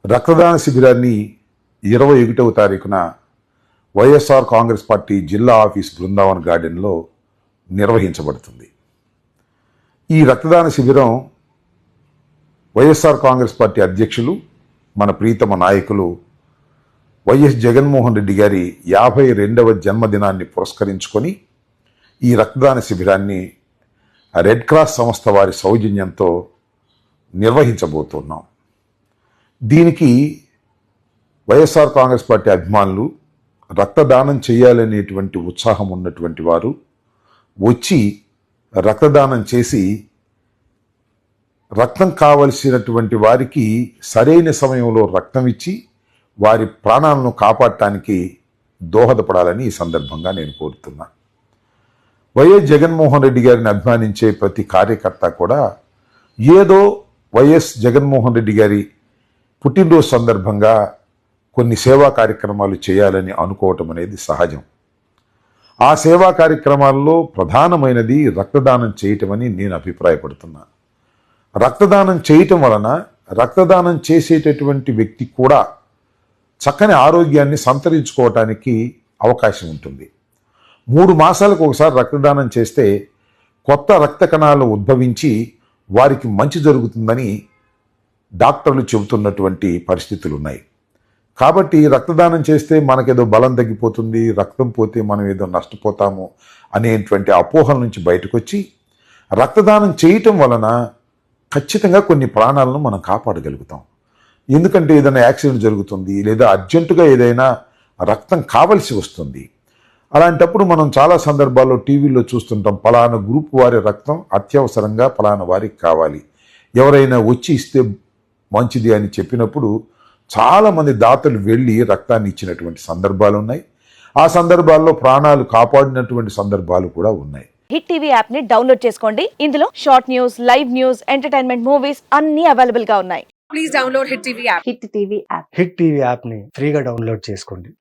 రక్తదాన శిబిరాన్ని 21వ తారీఖున వైఎస్ఆర్ కాంగ్రెస్ పార్టీ జిల్లా ఆఫీస్ బృందావన్ గార్డెన్లో నిర్వహించబడుతుంది. ఈ రక్తదాన శిబిరం వైఎస్ఆర్ కాంగ్రెస్ పార్టీ అధ్యక్షులు, మన ప్రీతమ నాయకులు వైఎస్ జగన్మోహన్ రెడ్డి గారి 52వ జన్మదినాన్ని పురస్కరించుకొని ఈ రక్తదాన శిబిరాన్ని రెడ్ క్రాస్ సంస్థ వారి సౌజన్యంతో నిర్వహించబోతున్నాం. దీనికి వైఎస్ఆర్ కాంగ్రెస్ పార్టీ అభిమానులు, రక్తదానం చేయాలనేటువంటి ఉత్సాహం ఉన్నటువంటి వారు వచ్చి రక్తదానం చేసి రక్తం కావలసినటువంటి వారికి సరైన సమయంలో రక్తం ఇచ్చి వారి ప్రాణాలను కాపాడటానికి దోహదపడాలని ఈ సందర్భంగా నేను కోరుతున్నా. వైఎస్ జగన్మోహన్ రెడ్డి గారిని అభిమానించే ప్రతి కార్యకర్త కూడా ఏదో వైఎస్ జగన్మోహన్ రెడ్డి గారి పుట్టినరోజు సందర్భంగా కొన్ని సేవా కార్యక్రమాలు చేయాలని అనుకోవటం అనేది సహజం. ఆ సేవా కార్యక్రమాల్లో ప్రధానమైనది రక్తదానం చేయటమని నేను అభిప్రాయపడుతున్నా. రక్తదానం చేయటం వలన రక్తదానం చేసేటటువంటి వ్యక్తి కూడా చక్కని ఆరోగ్యాన్ని సంతరించుకోవటానికి అవకాశం ఉంటుంది. 3 మాసాలకు ఒకసారి రక్తదానం చేస్తే కొత్త రక్త కణాలు ఉద్భవించి వారికి మంచి జరుగుతుందని డాక్టర్లు చెబుతున్నటువంటి పరిస్థితులు ఉన్నాయి. కాబట్టి రక్తదానం చేస్తే మనకేదో బలం తగ్గిపోతుంది, రక్తం పోతే మనం ఏదో నష్టపోతాము అనేటువంటి అపోహల నుంచి బయటకు వచ్చి రక్తదానం చేయటం వలన ఖచ్చితంగా కొన్ని ప్రాణాలను మనం కాపాడగలుగుతాం. ఎందుకంటే ఏదైనా యాక్సిడెంట్ జరుగుతుంది, లేదా అర్జెంటుగా ఏదైనా రక్తం కావలసి వస్తుంది. అలాంటప్పుడు మనం చాలా సందర్భాల్లో టీవీలో చూస్తుంటాం, పలానా గ్రూప్ వారి రక్తం అత్యవసరంగా పలానా వారికి కావాలి, ఎవరైనా వచ్చి ఇస్తే మంచిది అని చెప్పినప్పుడు చాలామంది దాతలు వెళ్ళి రక్తాన్ని ఇచ్చినటువంటి సందర్భాలు ఉన్నాయి. ఆ సందర్భాల్లో ప్రాణాలు కాపాడినటువంటి సందర్భాలు కూడా ఉన్నాయి. హిట్ టీవీ యాప్ ని డౌన్లోడ్ చేసుకోండి. ఇందులో short news, live news, entertainment movies అన్ని అవైలబుల్ గా ఉన్నాయి. Please download hit TV app. Hit TV app ని ఫ్రీగా డౌన్లోడ్ చేసుకోండి.